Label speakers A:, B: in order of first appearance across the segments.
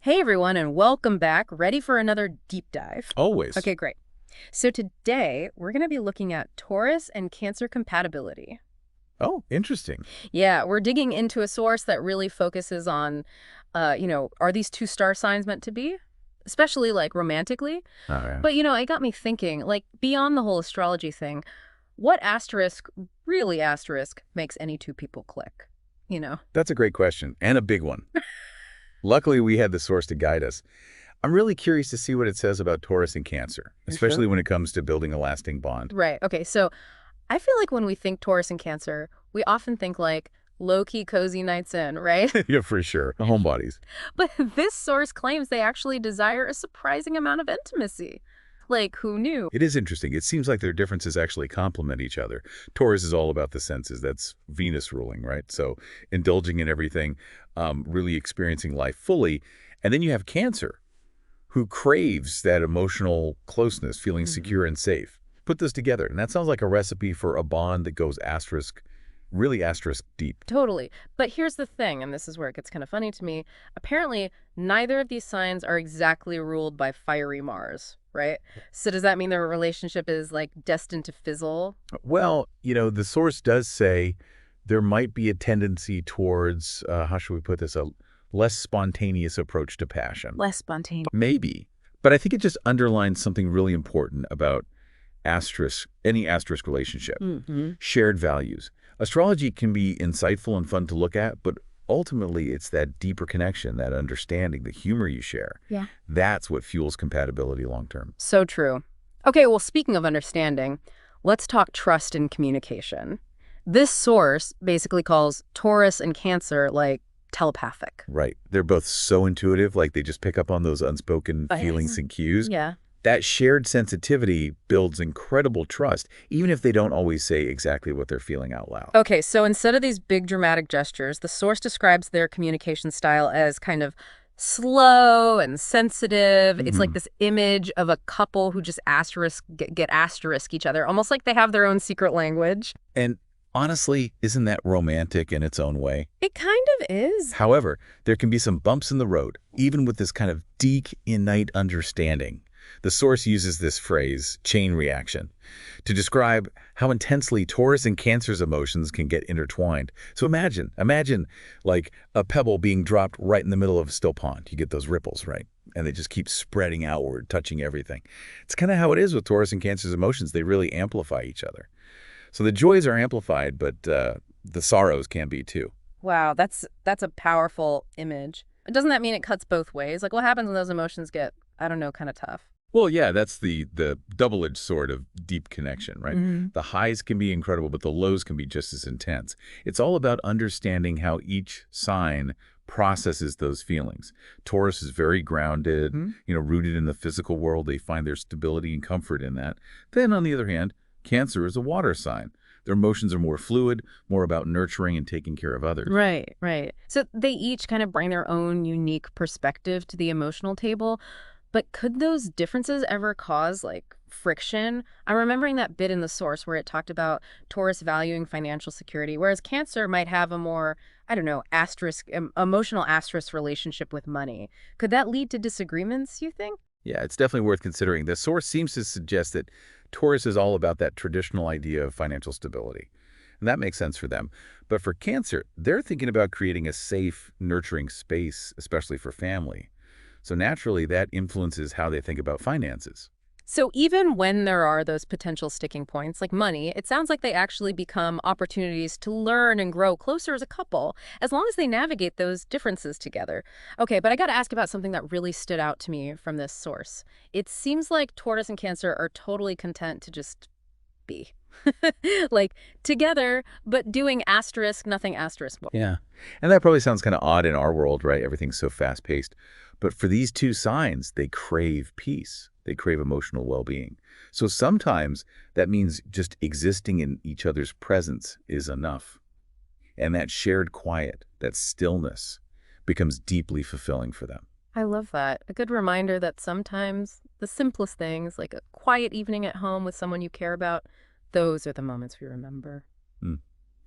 A: Hey everyone, and welcome back. Ready for another deep dive?
B: Always.
A: Okay, great. So today we're going to be looking at Taurus and Cancer compatibility.
B: Oh, interesting.
A: Yeah, we're digging into a source that really focuses on, are these two star signs meant to be? Especially like romantically.
B: Oh, yeah.
A: But it got me thinking, like beyond the whole astrology thing, what asterisk, really asterisk, makes any two people click? You know?
B: That's a great question, and a big one. Luckily, we had the source to guide us. I'm really curious to see what it says about Taurus and Cancer,
A: You're sure?
B: especially when it comes to building a lasting bond.
A: Right. Okay. So I feel like when we think Taurus and Cancer, we often think like low-key cozy nights in, right?
B: Yeah, for sure. Homebodies.
A: But this source claims they actually desire a surprising amount of intimacy. Like, who knew?
B: It is interesting. It seems like their differences actually complement each other. Taurus is all about the senses. That's Venus ruling, right? So indulging in everything, really experiencing life fully. And then you have Cancer, who craves that emotional closeness, feeling secure and safe. Put this together, and that sounds like a recipe for a bond that goes asterisk, really asterisk deep.
A: Totally. But here's the thing, and this is where it gets kind of funny to me. Apparently, neither of these signs are exactly ruled by fiery Mars, right? So does that mean their relationship is like destined to fizzle?
B: Well, the source does say there might be a tendency towards, how should we put this, a less spontaneous approach to passion.
A: Less spontaneous.
B: Maybe. But I think it just underlines something really important about any asterisk relationship. Shared values. Astrology can be insightful and fun to look at, but ultimately it's that deeper connection, that understanding, the humor you share.
A: Yeah.
B: That's what fuels compatibility long term.
A: So true. Okay, well, speaking of understanding, let's talk trust and communication. This source basically calls Taurus and Cancer like telepathic.
B: Right. They're both so intuitive, like they just pick up on those unspoken
A: Yes.
B: feelings and cues.
A: Yeah.
B: That shared sensitivity builds incredible trust, even if they don't always say exactly what they're feeling out loud.
A: Okay, so instead of these big dramatic gestures, the source describes their communication style as kind of slow and sensitive. It's like this image of a couple who just get asterisk each other, almost like they have their own secret language.
B: And honestly, isn't that romantic in its own way?
A: It kind of is.
B: However, there can be some bumps in the road, even with this kind of deep, innate understanding. The source uses this phrase, chain reaction, to describe how intensely Taurus and Cancer's emotions can get intertwined. So imagine like a pebble being dropped right in the middle of a still pond. You get those ripples, right? And they just keep spreading outward, touching everything. It's kind of how it is with Taurus and Cancer's emotions. They really amplify each other. So the joys are amplified, but the sorrows can be too.
A: Wow, that's a powerful image. Doesn't that mean it cuts both ways? Like, what happens when those emotions get, I don't know, kind of tough?
B: Well, yeah, that's the double-edged sword of deep connection, right? The highs can be incredible, but the lows can be just as intense. It's all about understanding how each sign processes those feelings. Taurus is very grounded, rooted in the physical world. They find their stability and comfort in that. Then, on the other hand, Cancer is a water sign. Their emotions are more fluid, more about nurturing and taking care of others.
A: Right, right. So they each kind of bring their own unique perspective to the emotional table. But could those differences ever cause, like, friction? I'm remembering that bit in the source where it talked about Taurus valuing financial security, whereas Cancer might have a more, I don't know, emotional asterisk relationship with money. Could that lead to disagreements, you think?
B: Yeah, it's definitely worth considering. The source seems to suggest that Taurus is all about that traditional idea of financial stability. And that makes sense for them. But for Cancer, they're thinking about creating a safe, nurturing space, especially for family. So naturally, that influences how they think about finances.
A: So even when there are those potential sticking points, like money, it sounds like they actually become opportunities to learn and grow closer as a couple, as long as they navigate those differences together. Okay, but I got to ask about something that really stood out to me from this source. It seems like Taurus and Cancer are totally content to just be. Like, together, but doing asterisk, nothing asterisk.
B: Yeah. And that probably sounds kind of odd in our world, right? Everything's so fast-paced. But for these two signs, they crave peace. They crave emotional well-being. So sometimes that means just existing in each other's presence is enough. And that shared quiet, that stillness, becomes deeply fulfilling for them.
A: I love that. A good reminder that sometimes the simplest things, like a quiet evening at home with someone you care about, those are the moments we remember.
B: Mm.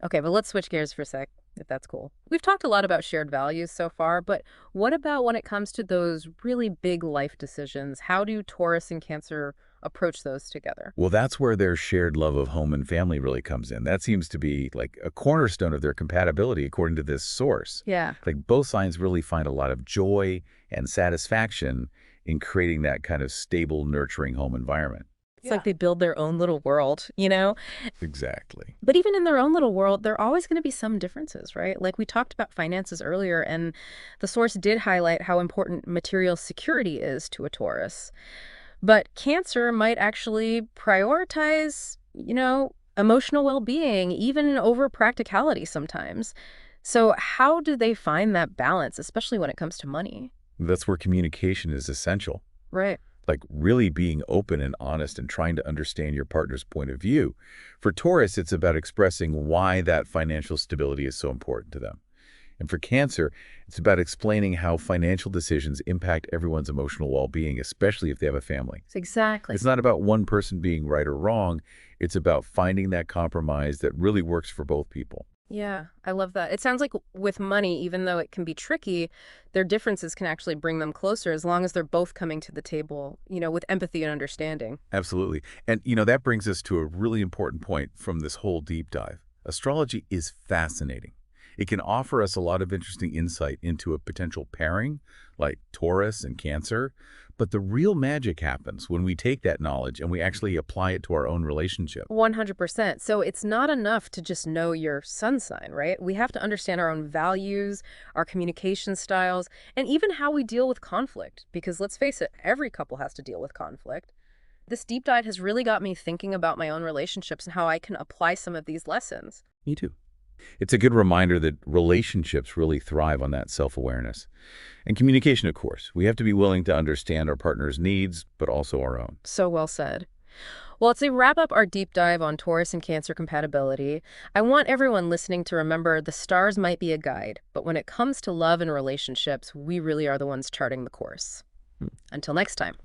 A: Okay, but let's switch gears for a sec. if that's cool. We've talked a lot about shared values so far, but what about when it comes to those really big life decisions? How do Taurus and Cancer approach those together?
B: Well, that's where their shared love of home and family really comes in. That seems to be like a cornerstone of their compatibility, according to this source.
A: Yeah.
B: Like both signs really find a lot of joy and satisfaction in creating that kind of stable, nurturing home environment.
A: It's like they build their own little world, you know?
B: Exactly.
A: But even in their own little world, there are always going to be some differences, right? Like we talked about finances earlier, and the source did highlight how important material security is to a Taurus. But Cancer might actually prioritize, emotional well-being, even over practicality sometimes. So how do they find that balance, especially when it comes to money?
B: That's where communication is essential.
A: Right.
B: Like really being open and honest and trying to understand your partner's point of view. For Taurus, it's about expressing why that financial stability is so important to them. And for Cancer, it's about explaining how financial decisions impact everyone's emotional well-being, especially if they have a family.
A: Exactly.
B: It's not about one person being right or wrong. It's about finding that compromise that really works for both people.
A: Yeah, I love that. It sounds like with money, even though it can be tricky, their differences can actually bring them closer as long as they're both coming to the table, with empathy and understanding.
B: Absolutely. And, that brings us to a really important point from this whole deep dive. Astrology is fascinating. It can offer us a lot of interesting insight into a potential pairing, like Taurus and Cancer. But the real magic happens when we take that knowledge and we actually apply it to our own relationship.
A: 100%. So it's not enough to just know your sun sign, right? We have to understand our own values, our communication styles, and even how we deal with conflict. Because let's face it, every couple has to deal with conflict. This deep dive has really got me thinking about my own relationships and how I can apply some of these lessons.
B: Me too. It's a good reminder that relationships really thrive on that self-awareness. And communication, of course. We have to be willing to understand our partner's needs, but also our own.
A: So well said. Well, to wrap up our deep dive on Taurus and Cancer compatibility, I want everyone listening to remember the stars might be a guide, but when it comes to love and relationships, we really are the ones charting the course. Until next time.